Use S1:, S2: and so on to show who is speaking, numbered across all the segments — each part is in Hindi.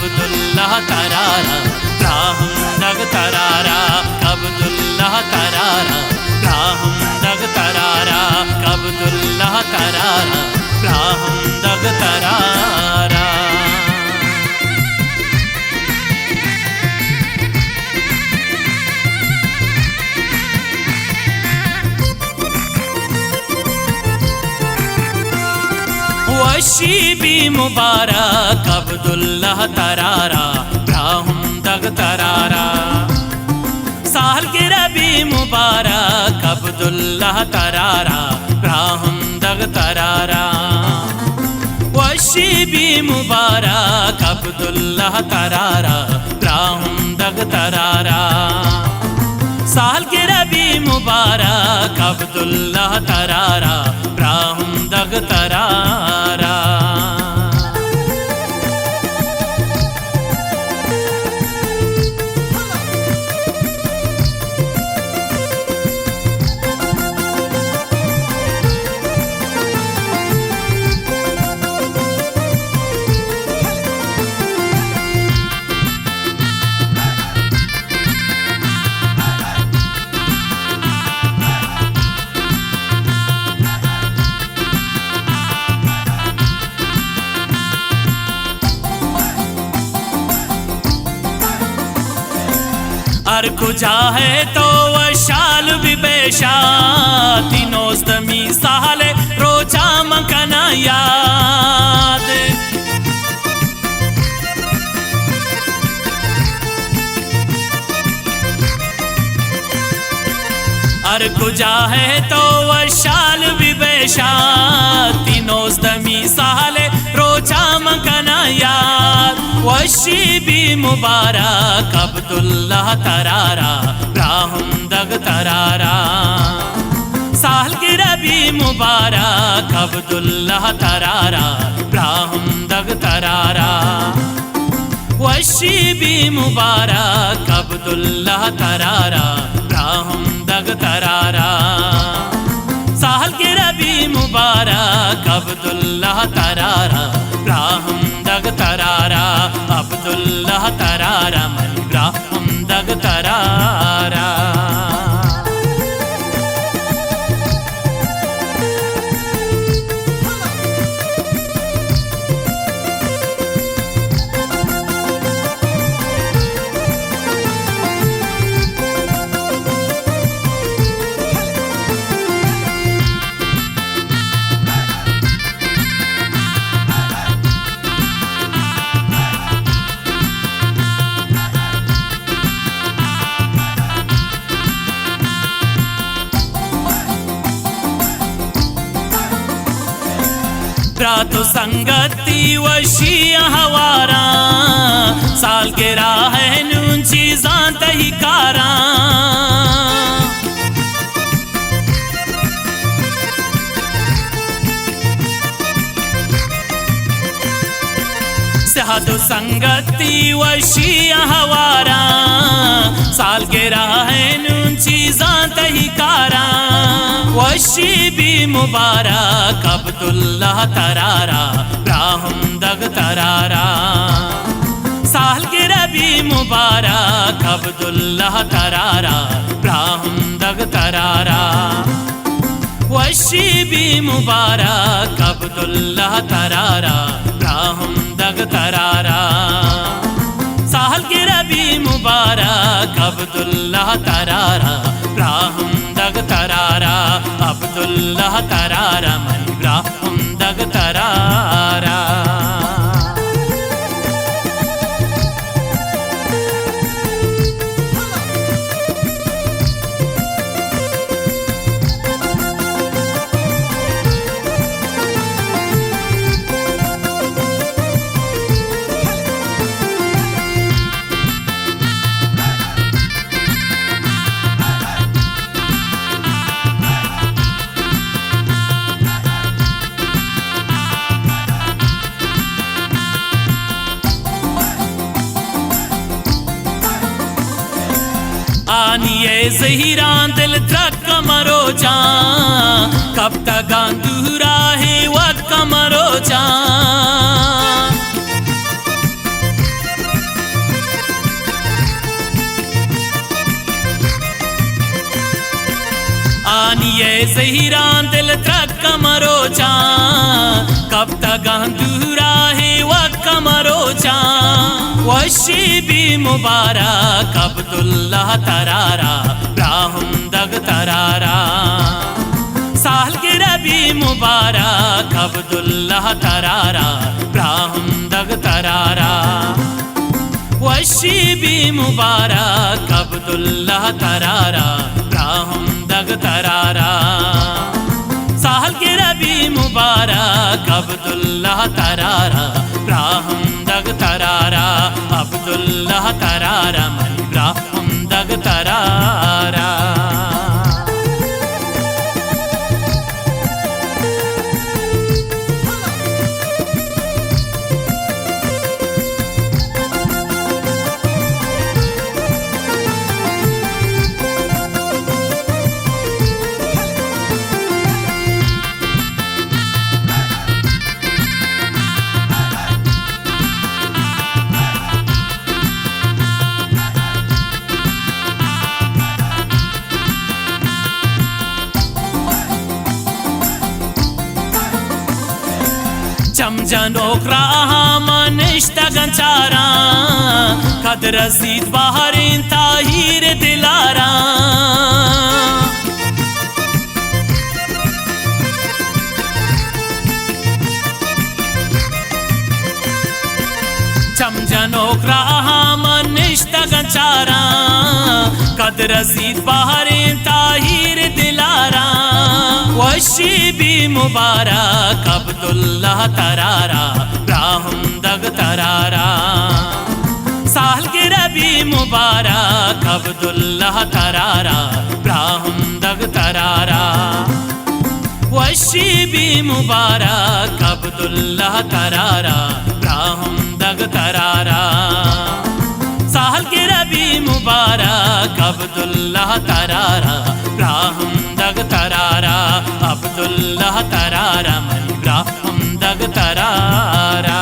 S1: कब्दुल्लाह तरारा राहम दग तरारा कब्दुल्लाह तरारा राहम दग तरारा कब्दुल्लाह तरारा राहम दग तरारा वशीबी मुबारक अब्दुल्लाह तरारा राहम दग तरारा साल के रबी मुबारक अब्दुल्लाह तरारा राहम दग तरारा वशीबी मुबारक अब्दुल्लाह तरारा राहम दग तरारा साल के रबी मुबारक अब्दुल्लाह तरारा राहम दग तरारा अर कुजा है तो वह शाल भी बेशा दिनोस्तमी साले रोजा मकना याद अर कुजा है तो वह शाल भी बेशा दिनोस्तमी साले रोजा मकना याद वशीबी मुबारक अब्दुल्लाह तरारा राहम दग तरारा साल के रबी मुबारक अब्दुल्लाह तरारा राहम दग तरारा वशीबी मुबारक अब्दुल्लाह तरारा राहम दग तरारा साल के रबी मुबारक अब्दुल्लाह तरारा राहम दग तरारा अब्दुल्लाह तरारा मन राहम दग तरारा रातो संगति वशिया हवारा साल के राह नून चीज़ां तही कारा सेहतो संगति वशिया हवारा साल के राह नून चीज़ां तही कारा वशीबी मुबारक अब्दुल्लाह तरारा राहम दग तरारा साल के रबी मुबारक अब्दुल्लाह तरारा राहम दग तरारा वशीबी मुबारक अब्दुल्लाह तरारा राहम दग तरारा साल के रबी मुबारक अब्दुल्लाह तरारा राहम दग तरारा अब्दुल्लाह तरारा मन राहम दग तरारा आनिए ज़हीरान दिल तक कमरो जा कब तक गांधुरा है वक्त कमरो जा आनिए ज़हीरान दिल त्रक मरोचा कब तक दूरा है वक़्त मरोचा वशीबी मुबारक अब्दुल्लाह तरारा राहुम दग तरारा साल के रबी मुबारक अब्दुल्लाह तरारा राहुम दग तरारा वशीबी मुबारक अब्दुल्लाह तरारा राहुम दग तरारा साल के रबी मुबारक अब्दुल्लाह तरारा राहुम दग तरारा अब्दुल्लाह तरारा मई राहुम दग तरारा चमजनोक राहमान इश्तगंचारा कद रसीद बाहरिन ताहिर दिलारा चमजनोक राहमान इश्तगंचारा कद रसीद बाहरिन ताहिर दिलारा वशीबी मुबारक अब्दुल्लाह तरारा राहुम दग तरारा साल के रबी मुबारक अब्दुल्लाह तरारा राहुम दग तरारा वशीबी मुबारक अब्दुल्लाह तरारा राहुम दग तरारा साल के रबी मुबारक अब्दुल्लाह तरारा राहुम दग तरारा अब्दुल्लाह तरारा मई राहुम दग तरारा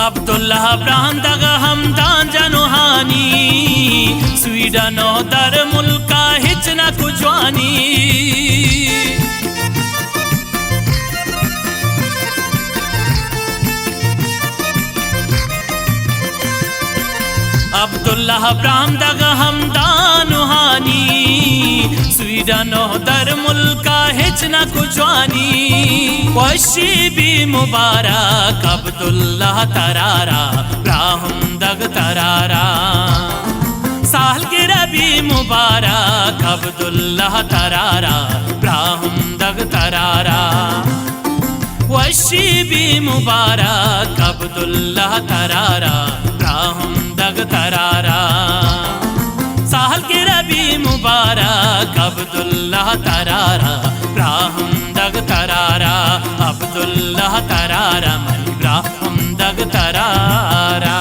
S1: अब्दुल्लाह ब्रांदग हमदान जनुहानी स्वीडन दर मुल्का हिचना कुजवानी अब्दुल्लाह ब्रांदग हमदान हानी स्वीडन दर मुल्का हिचना कुजवानी वशीबी मुबारक अब्दुल्लाह तरारा राहुम दग तरारा साल के रबी मुबारक अब्दुल्लाह तरारा राहुम दग तरारा वशीबी मुबारक अब्दुल्लाह तरारा राहुम दग तरारा साल के रबी मुबारक अब्दुल्लाह तरारा राहुम दग तरारा अब्दुल्लाह तरारा मई राहुम दग तरारा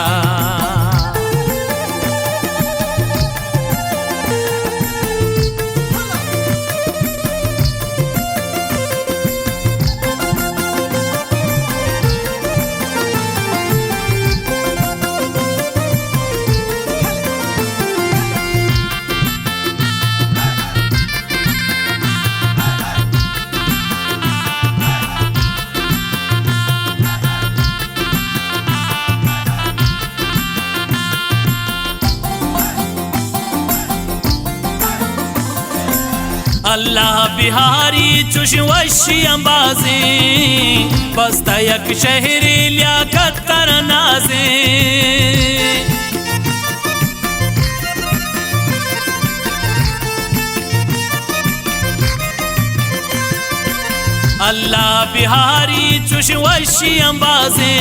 S1: अल्लाह बिहारी चुश वशी अंबाजे बस्ता यक शहरी लियाकत तरनाजे अल्लाह बिहारी चुश वशी अंबाजे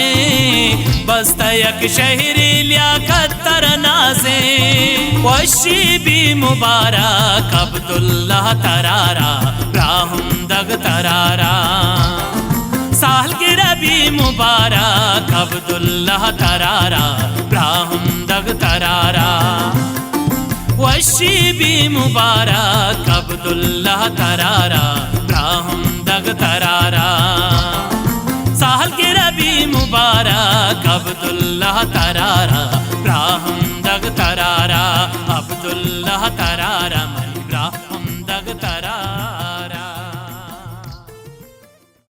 S1: बस्ता यक शहरी लियाकत तरनाजे वशी भी मुबारक अब्दुल्लाह तरारा राहुम दग तरारा साल के रबी मुबारक अब्दुल्लाह तरारा राहुम दग तरारा वशी भी मुबारक अब्दुल्लाह तरारा राहुम दग तरारा साल के रबी मुबारक अब्दुल्लाह तरारा राहुम दग तरारा अब्दुल्लाह तरारा